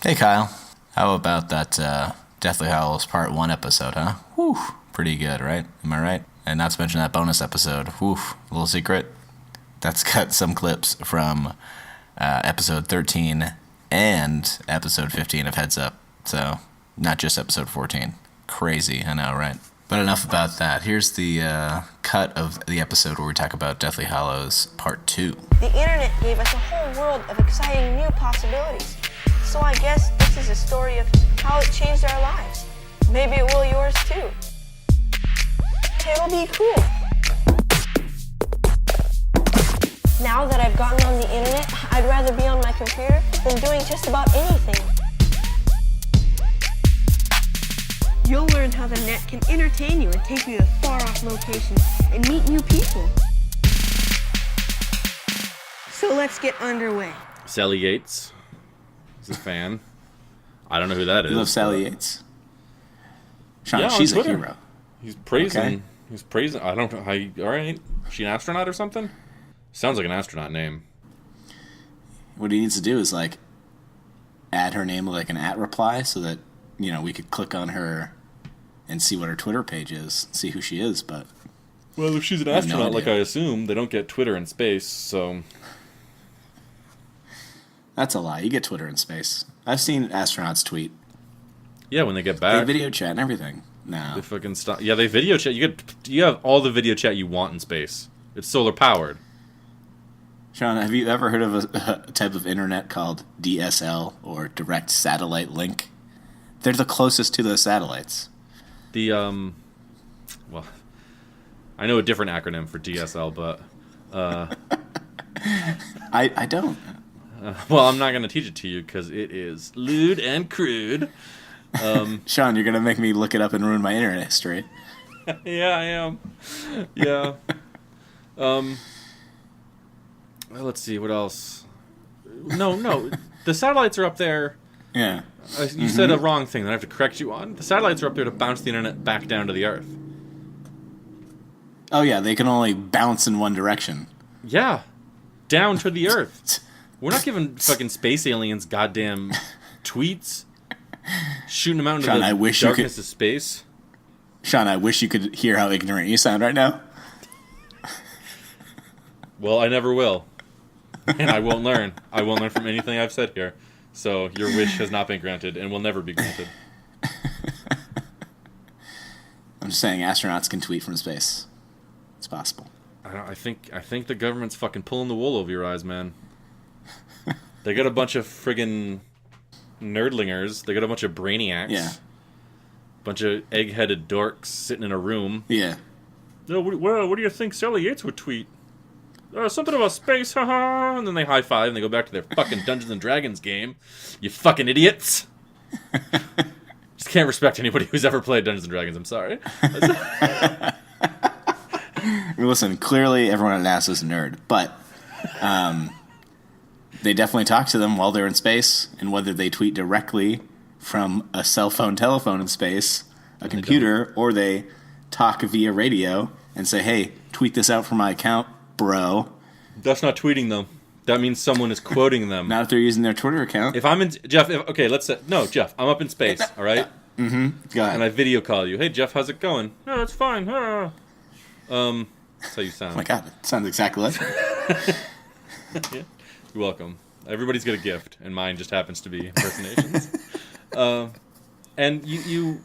Hey Kyle, how about that Deathly Hallows Part 1 episode, huh? Whew, pretty good, right? Am I right? And not to mention that bonus episode, whew, little secret, that's got some clips from episode 13 and episode 15 of Heads Up, so not just episode 14. Crazy, I know, right? But enough about that. Here's the cut of the episode where we talk about Deathly Hallows Part 2. The internet gave us a whole world of exciting new possibilities. So I guess this is a story of how it changed our lives. Maybe it will yours too. It'll be cool. Now that I've gotten on the internet, I'd rather be on my computer than doing just about anything. You'll learn how the net can entertain you and take you to far-off locations and meet new people. So let's get underway. Sally Yates is a fan. I don't know who that is. You love Sally Yates? Sean, Yeah, on she's a Twitter. hero. He's praising. Okay. He's praising. I don't know how. All right, is she an astronaut or something? Sounds like an astronaut name. What he needs to do is, add her name like an @reply so that, we could click on her and see what her Twitter page is, see who she is, but... Well, if she's an I have no astronaut, like I idea. assume, they don't get Twitter in space, so... That's a lie. You get Twitter in space. I've seen astronauts tweet. Yeah, when they get They back, video chat and everything. No. they fucking stop. Yeah, they video chat. You have all the video chat you want in space. It's solar powered. Sean, have you ever heard of a type of internet called DSL, or Direct Satellite Link? They're the closest to those satellites. Well, I know a different acronym for DSL, but I don't. well, I'm not going to teach it to you because it is lewd and crude. Sean, you're going to make me look it up and ruin my internet history. Yeah, I am. Yeah. Well, let's see what else. No, the satellites are up there. Yeah. You said a wrong thing that I have to correct you on. The satellites are up there to bounce the internet back down to the Earth. Oh, yeah, they can only bounce in one direction. Yeah, down to the Earth. We're not giving fucking space aliens goddamn tweets, shooting them out into Sean, the I wish you darkness could- of space. Sean, I wish you could hear how ignorant you sound right now. Well, I never will, and I won't learn. I won't learn from anything I've said here. So your wish has not been granted, and will never be granted. I'm just saying astronauts can tweet from space. It's possible. I think the government's fucking pulling the wool over your eyes, man. They got a bunch of friggin' nerdlingers. They got a bunch of brainiacs. Yeah. Bunch of egg-headed dorks sitting in a room. Yeah. No, what do you think Sally Yates would tweet? Something about space, haha. And then they high five and they go back to their fucking Dungeons and Dragons game. You fucking idiots. Just can't respect anybody who's ever played Dungeons and Dragons. I'm sorry. Listen, clearly everyone at NASA is a nerd, but they definitely talk to them while they're in space, and whether they tweet directly from a cell phone telephone in space, a computer, or they talk via radio and say, hey, tweet this out from my account, bro. That's not tweeting them. That means someone is quoting them. Not if they're using their Twitter account. If I'm in Jeff, let's say no, Jeff. I'm up in space, all right, Go ahead. and I video call you. Hey, Jeff, how's it going? No, it's fine. That's how you sound. Oh my god, it sounds exactly like that. Yeah. You're welcome. Everybody's got a gift, and mine just happens to be impersonations. And you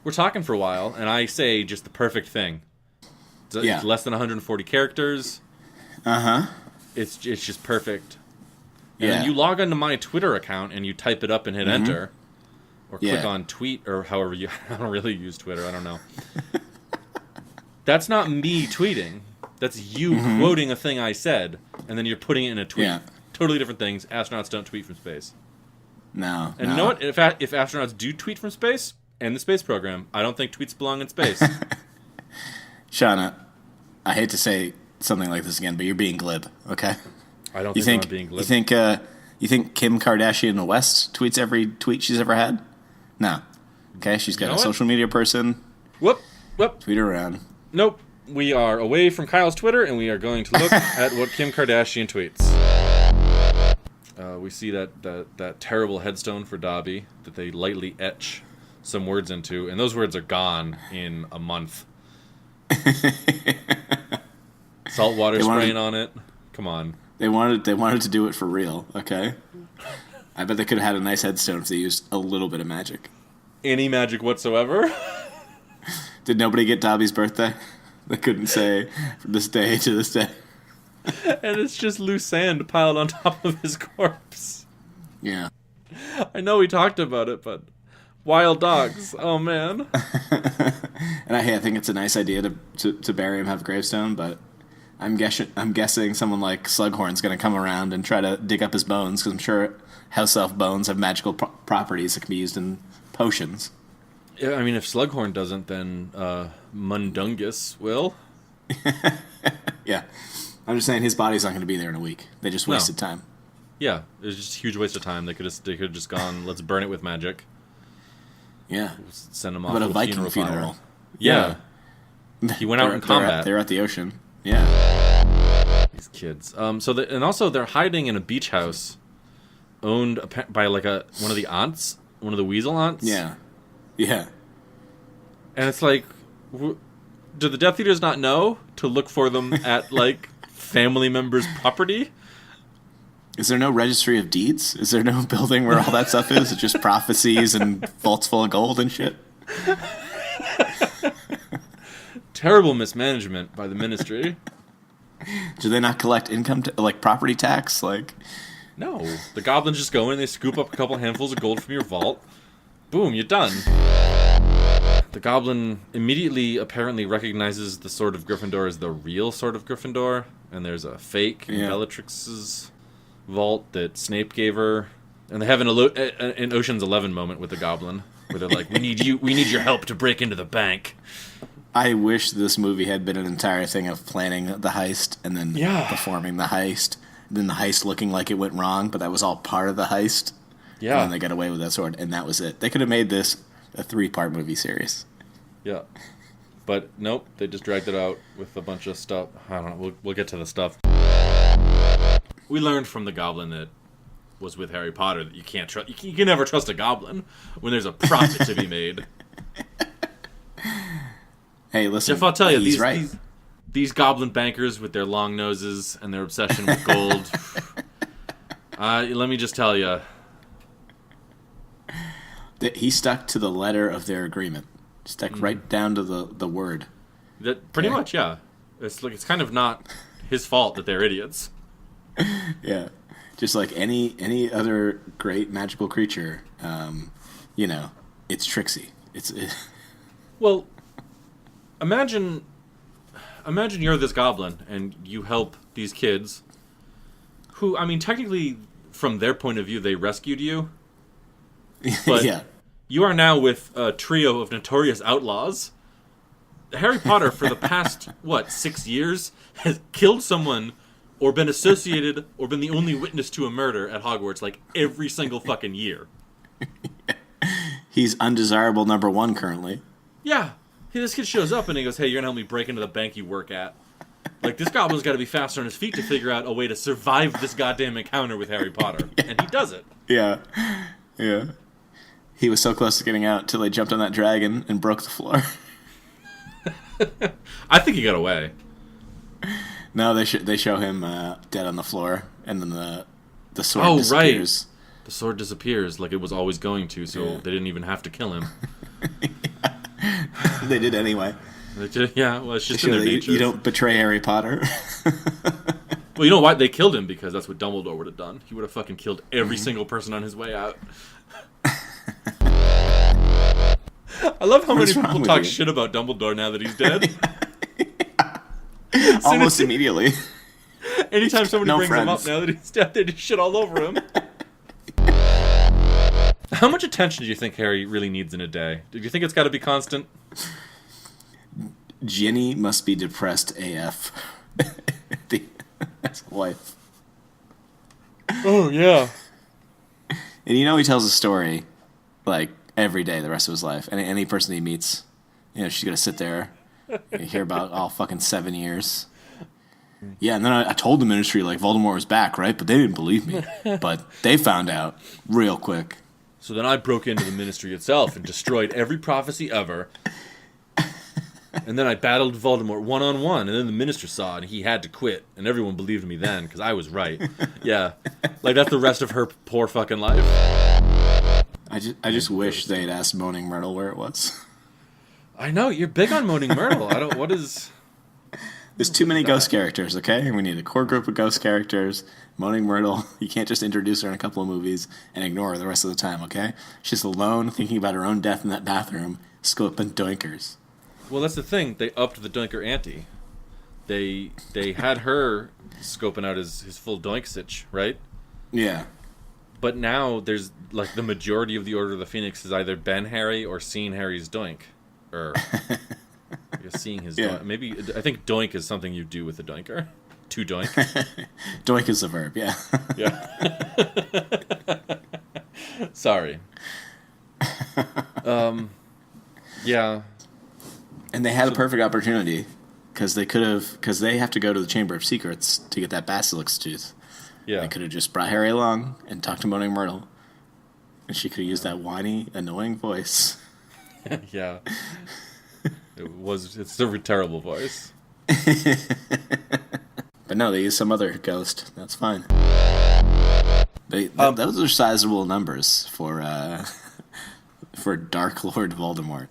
we're talking for a while, and I say just the perfect thing. It's less than 140 characters. It's just perfect. And then you log onto my Twitter account and you type it up and hit enter, or click on tweet, or however you. I don't really use Twitter. I don't know. That's not me tweeting. That's you quoting a thing I said, and then you're putting it in a tweet. Yeah. Totally different things. Astronauts don't tweet from space. No. And you know what? If astronauts do tweet from space, end the space program. I don't think tweets belong in space. Shauna, I hate to say something like this again, but you're being glib, okay? I don't You think think I'm being glib. you think Kim Kardashian West tweets every tweet she's ever had? No. Okay, she's got know a what? social media person. Whoop. Tweet her around. Nope. We are away from Kyle's Twitter, and we are going to look at what Kim Kardashian tweets. We see that terrible headstone for Dobby that they lightly etch some words into, and those words are gone in a month. Salt water spraying on it. Come on. They wanted to do it for real, okay? I bet they could have had a nice headstone if they used a little bit of magic. Any magic whatsoever? Did nobody get Dobby's birthday? They couldn't say from this day to this day. And it's just loose sand piled on top of his corpse. Yeah. I know we talked about it, but wild dogs. Oh, man. And I think it's a nice idea to bury him, have a gravestone, but I'm guessing someone like Slughorn's going to come around and try to dig up his bones, because I'm sure house elf bones have magical properties that can be used in potions. Yeah, I mean, if Slughorn doesn't, then Mundungus will. Yeah. I'm just saying his body's not going to be there in a week. They just wasted time. Yeah, it was just a huge waste of time. They could have just gone, let's burn it with magic. Yeah. Send him off But to a Viking funeral. funeral. Yeah. He went out in combat. They're at the ocean. Yeah. These kids. And also they're hiding in a beach house owned by like one of the aunts, one of the weasel aunts. Yeah. Yeah. And it's like, do the Death Eaters not know to look for them at like family members' property? Is there no registry of deeds? Is there no building where all that stuff is? It's just prophecies and vaults full of gold and shit? Terrible mismanagement by the ministry. Do they not collect income, like property tax? Like, no. The goblins just go in, they scoop up a couple handfuls of gold from your vault. Boom, you're done. The goblin immediately apparently recognizes the Sword of Gryffindor as the real Sword of Gryffindor, and there's a fake in Bellatrix's vault that Snape gave her. And they have an Ocean's 11 moment with the goblin, where they're like, we need your help to break into the bank. I wish this movie had been an entire thing of planning the heist and then performing the heist, then the heist looking like it went wrong, but that was all part of the heist. Yeah. And then they got away with that sword, and that was it. They could have made this a 3-part movie series. Yeah. But nope, they just dragged it out with a bunch of stuff. I don't know, we'll get to the stuff. We learned from the goblin that was with Harry Potter that you can't trust. You can never trust a goblin when there's a profit to be made. Hey, listen, Jeff, I'll tell you, these goblin bankers with their long noses and their obsession with gold. Let me just tell you, that he stuck to the letter of their agreement, stuck right down to the word. That pretty much, yeah. It's kind of not his fault that they're idiots. Yeah, just like any other great magical creature, it's tricksy. Well, imagine you're this goblin and you help these kids who, I mean, technically from their point of view, they rescued you. But you are now with a trio of notorious outlaws. Harry Potter, for the past, 6 years, has killed someone or been associated or been the only witness to a murder at Hogwarts, like, every single fucking year. He's undesirable number 1 currently. Yeah. This kid shows up and he goes, hey, you're going to help me break into the bank you work at. Like, this goblin's got to be faster on his feet to figure out a way to survive this goddamn encounter with Harry Potter. And he does it. Yeah. Yeah. He was so close to getting out till they jumped on that dragon and broke the floor. I think he got away. No, they show him dead on the floor, and then the sword disappears. Right. The sword disappears like it was always going to, so they didn't even have to kill him. They did anyway. It's just in their nature. You don't betray Harry Potter. Well, you know why? They killed him because that's what Dumbledore would have done. He would have fucking killed every single person on his way out. I love how many people talk shit about Dumbledore now that he's dead. Almost immediately. Anytime somebody brings him up now that he's dead, they just shit all over him. How much attention do you think Harry really needs in a day? Do you think it's got to be constant? Ginny must be depressed AF. That's wife. Oh, yeah. And he tells a story, like, every day the rest of his life. And any person he meets, she's going to sit there and hear about all fucking 7 years. Yeah, and then I told the Ministry, like, Voldemort was back, right? But they didn't believe me. But they found out real quick. So then I broke into the Ministry itself and destroyed every prophecy ever. And then I battled Voldemort one-on-one, and then the Minister saw it, and he had to quit. And everyone believed me then, because I was right. Yeah. Like, that's the rest of her poor fucking life. I just wish they had asked Moaning Myrtle where it was. I know, you're big on Moaning Myrtle. What is... There's too many ghost characters, okay? We need a core group of ghost characters. Moaning Myrtle, you can't just introduce her in a couple of movies and ignore her the rest of the time, okay? She's alone, thinking about her own death in that bathroom, scoping doinkers. Well, that's the thing. They upped the doinker ante. They had her scoping out his full doink sitch, right? Yeah. But now there's, like, the majority of the Order of the Phoenix is either been Harry or seen Harry's doink. Or... You're seeing his doink. Maybe I think doink is something you do with a doinker. To doink. Doink is a verb, yeah. Yeah. Sorry. Yeah. And they had a perfect opportunity because they have to go to the Chamber of Secrets to get that basilisk's tooth. Yeah. They could have just brought Harry along and talked to Moaning Myrtle, and she could have used that whiny, annoying voice. Yeah. It's a terrible voice. But no, they used some other ghost. That's fine. Those are sizable numbers for Dark Lord Voldemort.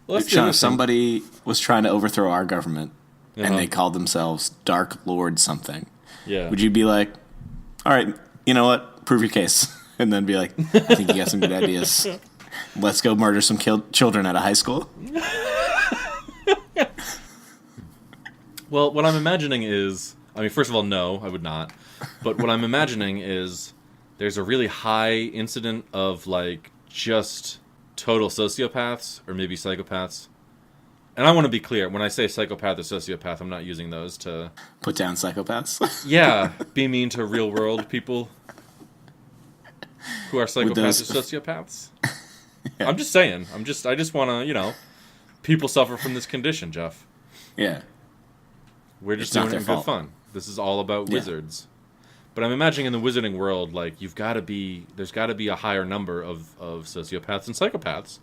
Well, Sean, if somebody was trying to overthrow our government and they Uh-huh. called themselves Dark Lord something, Yeah. would you be like, all right, you know what? Prove your case. And then be like, I think you got some good ideas. Let's go murder some children at a high school. Well, what I'm imagining is, I mean, first of all, no, I would not. But what I'm imagining is there's a really high incident of, like, just total sociopaths or maybe psychopaths. And I want to be clear, when I say psychopath or sociopath, I'm not using those to... Put down psychopaths. Yeah, be mean to real-world people who are psychopaths or sociopaths. Yeah. I'm just saying. I just want to, people suffer from this condition, Jeff. Yeah. We're just It's not doing it their in good fault. fun. This is all about wizards. But I'm imagining in the wizarding world, like, there's got to be a higher number of sociopaths and psychopaths.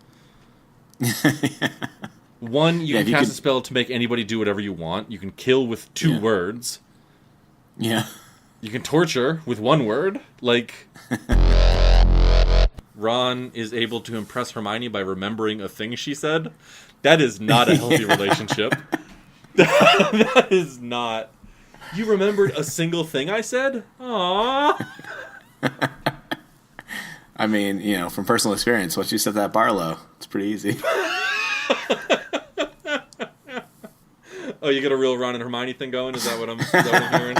One, you can cast a spell to make anybody do whatever you want. You can kill with 2 words. Yeah. You can torture with 1 word. Like, Ron is able to impress Hermione by remembering a thing she said. That is not a healthy relationship. That is not... You remembered a single thing I said? Aww. I mean, from personal experience, once you set that bar low, it's pretty easy. Oh, you got a real Ron and Hermione thing going? Is that what I'm hearing?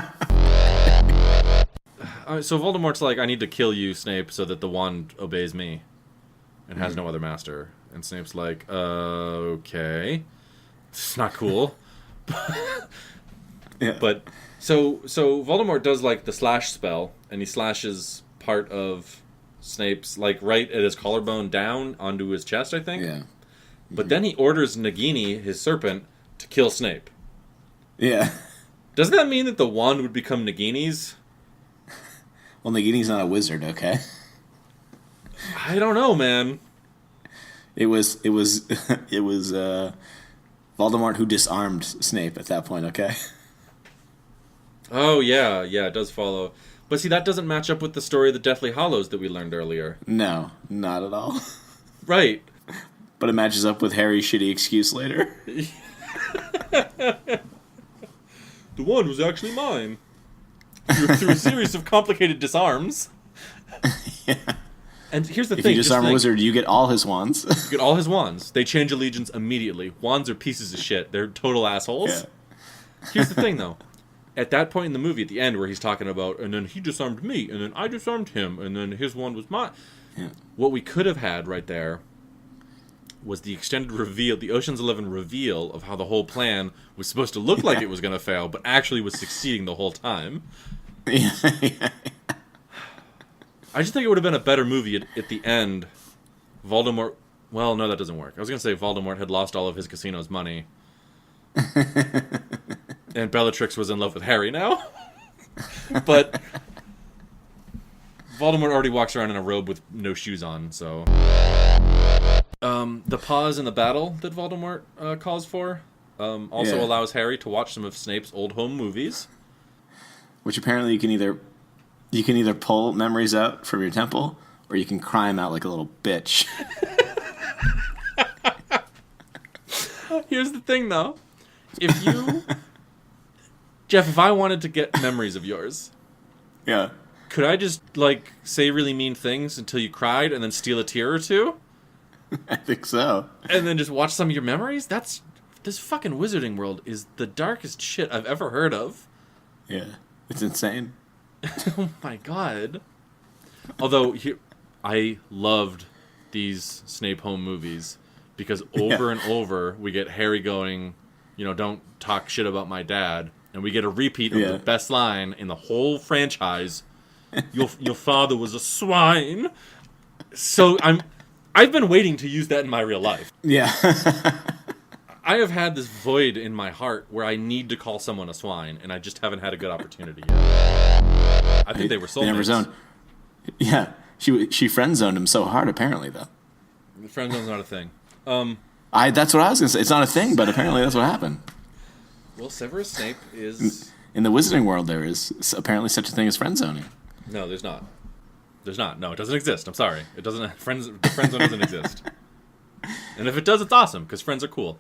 So Voldemort's like, I need to kill you, Snape, so that the wand obeys me and has no other master. And Snape's like, okay. It's not cool. Yeah. But so Voldemort does, like, the slash spell, and he slashes part of Snape's, like, right at his collarbone down onto his chest, I think. Yeah. But then he orders Nagini, his serpent, to kill Snape. Yeah. Doesn't that mean that the wand would become Nagini's? Well, Nagini's not a wizard, okay? I don't know, man. It was Voldemort who disarmed Snape at that point, okay? Oh, yeah, it does follow. But see, that doesn't match up with the story of the Deathly Hallows that we learned earlier. No, not at all. Right. But it matches up with Harry's shitty excuse later. The wand was actually mine. Through a series of complicated disarms. Yeah. And here's the If thing. you disarm a just think, wizard, you get all his wands. you get all his wands. They change allegiance immediately. Wands are pieces of shit. They're total assholes. Yeah. Here's the thing, though. At that point in the movie, at the end, where he's talking about, and then he disarmed me, and then I disarmed him, and then his wand was mine. Yeah. What we could have had right there was the extended reveal, the Ocean's 11 reveal of how the whole plan was supposed to look like it was going to fail, but actually was succeeding the whole time. Yeah. I just think it would have been a better movie at the end. Voldemort... Well, no, that doesn't work. I was going to say Voldemort had lost all of his casino's money. And Bellatrix was in love with Harry now. But Voldemort already walks around in a robe with no shoes on, so... the pause in the battle that Voldemort calls for also allows Harry to watch some of Snape's old home movies. Which apparently you can either pull memories out from your temple, or you can cry them out like a little bitch. Here's the thing, though. Jeff, if I wanted to get memories of yours... Yeah. Could I just, say really mean things until you cried and then steal a tear or two? I think so. And then just watch some of your memories? This fucking Wizarding World is the darkest shit I've ever heard of. Yeah. It's insane. Oh my god. Although, I loved these Snape home movies because over and over we get Harry going, don't talk shit about my dad. And we get a repeat of the best line in the whole franchise. Your father was a swine. So I've been waiting to use that in my real life. Yeah. I have had this void in my heart where I need to call someone a swine, and I just haven't had a good opportunity yet. I think they were soulmates. They never zoned. Yeah. She friend zoned him so hard, apparently, though. The friend zone's not a thing. That's what I was going to say. It's not a thing, but apparently that's what happened. Well, Severus Snape is... In the Wizarding World, there is apparently such a thing as friend zoning. No, there's not. There's not. No, it doesn't exist. I'm sorry. It doesn't. The friend zone doesn't exist. And if it does, it's awesome because friends are cool.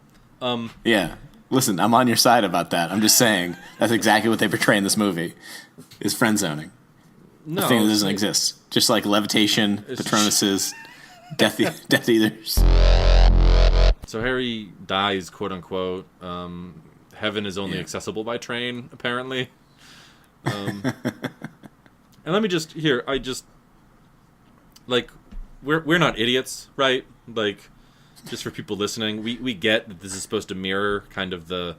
Yeah. Listen, I'm on your side about that. I'm just saying that's exactly what they portray in this movie is friend zoning. No, a thing that doesn't exist. Just like levitation, Patronuses, Death Eaters. So Harry dies, quote unquote. Heaven is only accessible by train, apparently. And let me just we're not idiots, right? Just for people listening, we get that this is supposed to mirror kind of the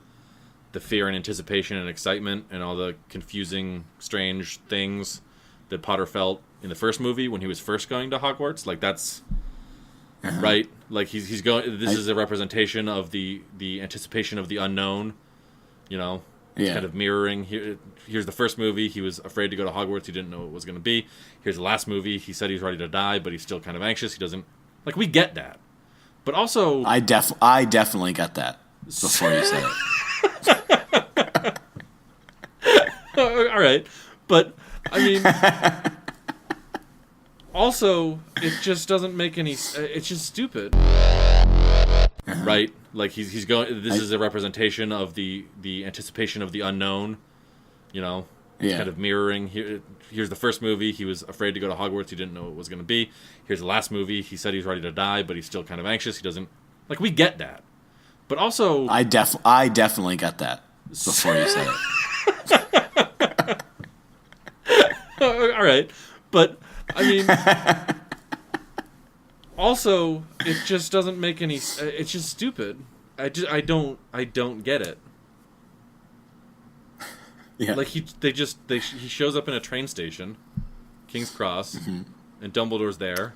fear and anticipation and excitement and all the confusing, strange things that Potter felt in the first movie when he was first going to Hogwarts. That's right. He's going. This is a representation of the anticipation of the unknown. Kind of mirroring. Here's the first movie. He was afraid to go to Hogwarts. He didn't know what it was going to be. Here's the last movie. He said he's ready to die, but he's still kind of anxious. He doesn't... we get that. But also... I definitely got that before you said it. All right. But, I mean... also, it just doesn't make any... It's just stupid. Right? He's going... This is a representation of the anticipation of the unknown. Kind of mirroring. Here's the first movie. He was afraid to go to Hogwarts. He didn't know what it was going to be. Here's the last movie. He said he's ready to die, but he's still kind of anxious. He doesn't... we get that. But also... I definitely got that before you said it. All right. But, I mean... also, it just doesn't make any... It's just stupid. I don't get it. Yeah. He shows up in a train station, King's Cross, and Dumbledore's there,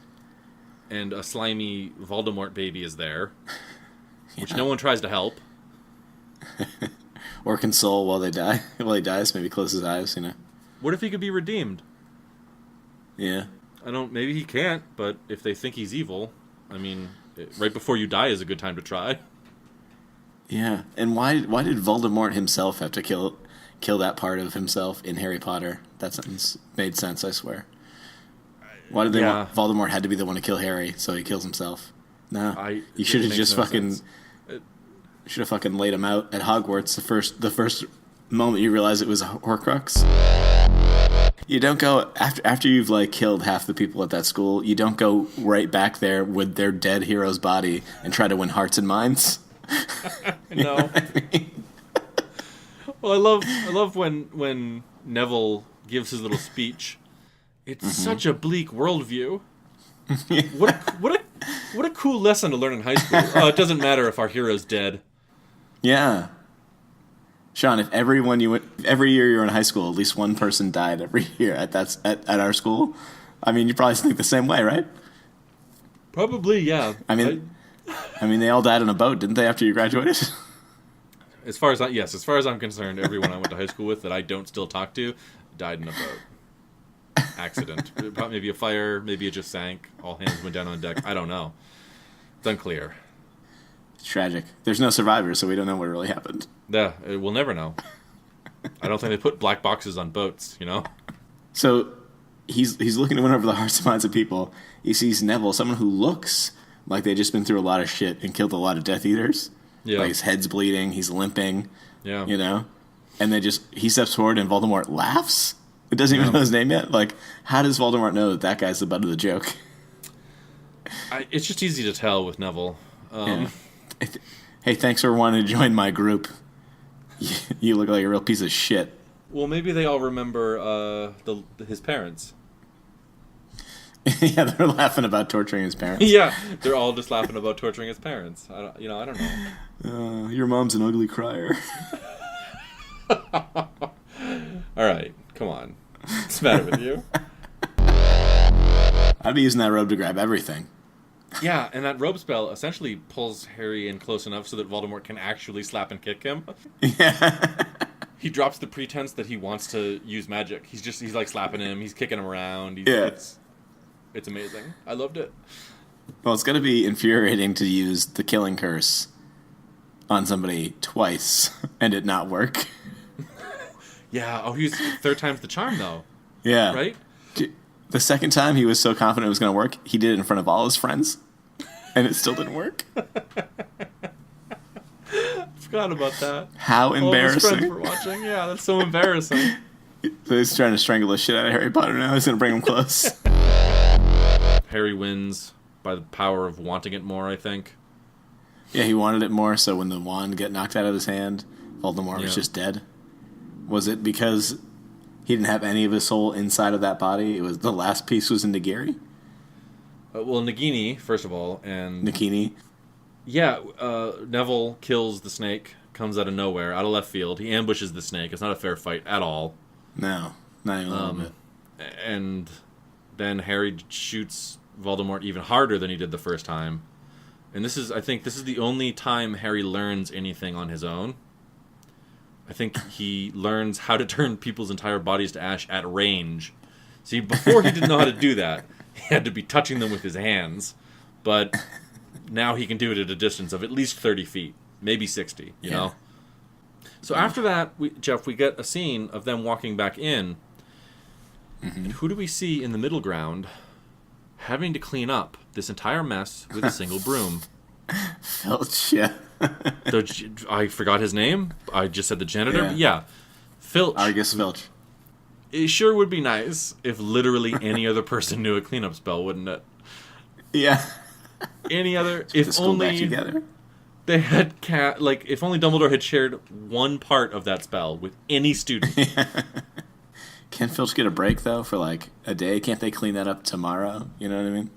and a slimy Voldemort baby is there, which no one tries to help. Or console while they die. While he dies, maybe close his eyes, What if he could be redeemed? Yeah. Maybe he can't, but if they think he's evil, right before you die is a good time to try. Yeah. And why did Voldemort himself have to kill that part of himself in Harry Potter? That sentence made sense, I swear. Why did they want Voldemort had to be the one to kill Harry, so he kills himself? No. You should have just should have fucking laid him out at Hogwarts the first moment you realize it was a Horcrux. You don't go after you've killed half the people at that school, you don't go right back there with their dead hero's body and try to win hearts and minds. No. Well, I love when Neville gives his little speech. It's such a bleak worldview. What a cool lesson to learn in high school. Oh, it doesn't matter if our hero's dead. Yeah. Sean, if every year you're in high school, at least one person died every year at our school, you probably think the same way, right? Probably, yeah. They all died on a boat, didn't they, after you graduated? As far as I'm concerned, everyone I went to high school with that I don't still talk to died in a boat. Accident. Maybe a fire, maybe it just sank. All hands went down on deck. I don't know. It's unclear. It's tragic. There's no survivors, so we don't know what really happened. Yeah, we'll never know. I don't think they put black boxes on boats, you know? So he's looking to win over the hearts and minds of people. He sees Neville, someone who looks like they've just been through a lot of shit and killed a lot of Death Eaters. Yeah. Like his head's bleeding, he's limping. Yeah. You know? And he steps forward and Voldemort laughs. It doesn't even know his name yet. Like, how does Voldemort know that guy's the butt of the joke? It's just easy to tell with Neville. Hey, thanks for wanting to join my group. You look like a real piece of shit. Well, maybe they all remember his parents. Yeah, they're laughing about torturing his parents. Yeah, they're all just laughing about torturing his parents. I don't know. Your mom's an ugly crier. All right, come on. What's the matter with you? I'd be using that robe to grab everything. Yeah, and that robe spell essentially pulls Harry in close enough so that Voldemort can actually slap and kick him. Yeah. He drops the pretense that he wants to use magic. He's like slapping him. He's kicking him around. It's amazing. I loved it. Well, it's going to be infuriating to use the killing curse on somebody twice and it not work. Yeah. Oh, he's third time's the charm, though. Yeah. Right? The second time he was so confident it was going to work, he did it in front of all his friends, and it still didn't work. Forgot about that. How embarrassing. All his friends were watching. Yeah, that's so embarrassing. So he's trying to strangle the shit out of Harry Potter now. He's going to bring him close. Harry wins by the power of wanting it more, I think. Yeah, he wanted it more, so when the wand got knocked out of his hand, Voldemort was just dead. Was it because he didn't have any of his soul inside of that body? It was the last piece was in Nagini? Well, Nagini, first of all, and... Nagini? Yeah, Neville kills the snake, comes out of nowhere, out of left field. He ambushes the snake. It's not a fair fight at all. No, not even a little bit. And then Harry shoots Voldemort even harder than he did the first time. And I think this is the only time Harry learns anything on his own. I think he learns how to turn people's entire bodies to ash at range. See, before he didn't know how to do that. He had to be touching them with his hands. But now he can do it at a distance of at least 30 feet, maybe 60, you know? So after that, Jeff, we get a scene of them walking back in. Mm-hmm. And who do we see in the middle ground having to clean up this entire mess with a single broom? Filch, yeah. I forgot his name. I just said the janitor. Yeah. Filch. Argus Filch. It sure would be nice if literally any other person knew a cleanup spell, wouldn't it? Yeah. Any other... If the school back together. They had if only Dumbledore had shared one part of that spell with any student. Yeah. Can Filch get a break, though, for like a day? Can't they clean that up tomorrow? You know what I mean?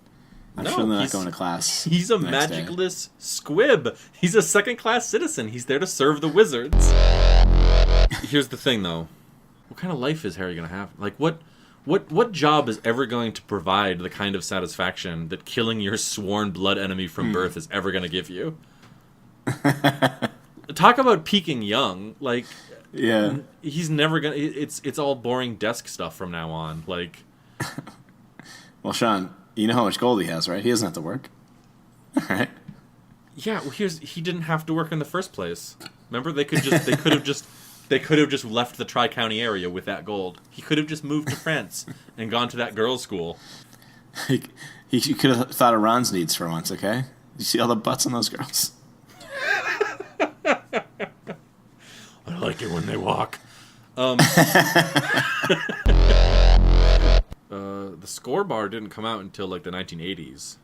I'm sure they're not going to class. He's a magicless squib. He's a second-class citizen. He's there to serve the wizards. Here's the thing, though. What kind of life is Harry going to have? Like, what job is ever going to provide the kind of satisfaction that killing your sworn blood enemy from birth is ever going to give you? Talk about peaking young. Like, yeah, he's never going to... It's all boring desk stuff from now on. Like... Well, Sean... You know how much gold he has, right? He doesn't have to work. All right. Yeah, well, he didn't have to work in the first place. Remember, they could have just left the Tri-County area with that gold. He could have just moved to France and gone to that girls' school. He could have thought of Ron's needs for once, okay? You see all the butts on those girls? I like it when they walk. The score bar didn't come out until like the 1980s.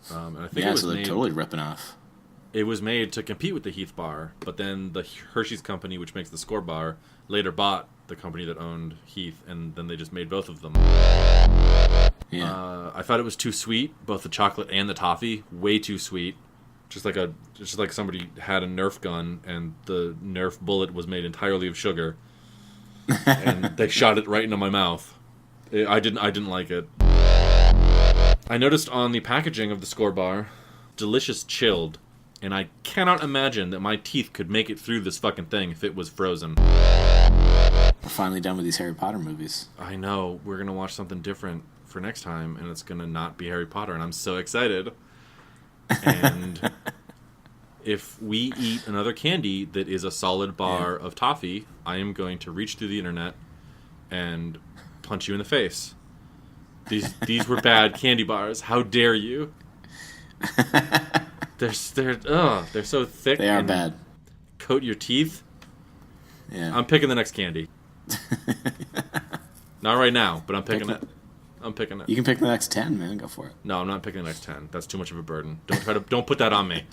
And I think it was they're totally ripping off. It was made to compete with the Heath bar, but then the Hershey's company, which makes the score bar, later bought the company that owned Heath, and then they just made both of them. Yeah. I thought it was too sweet, both the chocolate and the toffee, way too sweet. Just like somebody had a Nerf gun and the Nerf bullet was made entirely of sugar, and they shot it right into my mouth. I didn't like it. I noticed on the packaging of the score bar, delicious chilled. and I cannot imagine that my teeth could make it through this fucking thing if it was frozen. We're finally done with these Harry Potter movies. I know. We're going to watch something different for next time, and it's going to not be Harry Potter, and I'm so excited. And if we eat another candy that is a solid bar of toffee, I am going to reach through the internet and punch you in the face. These were bad candy bars. How dare you? They're so thick. They are and bad. Coat your teeth. Yeah. I'm picking the next candy. Not right now, but I'm picking it. I'm picking it. You can pick the next 10, man. Go for it. No, I'm not picking the next 10. That's too much of a burden. Don't put that on me.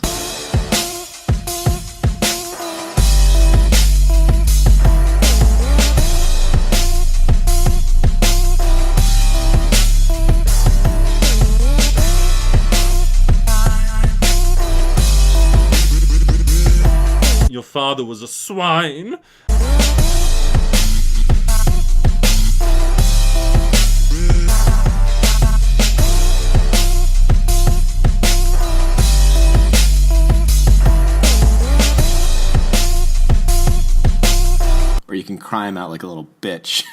Your father was a swine. Or you can cry him out like a little bitch.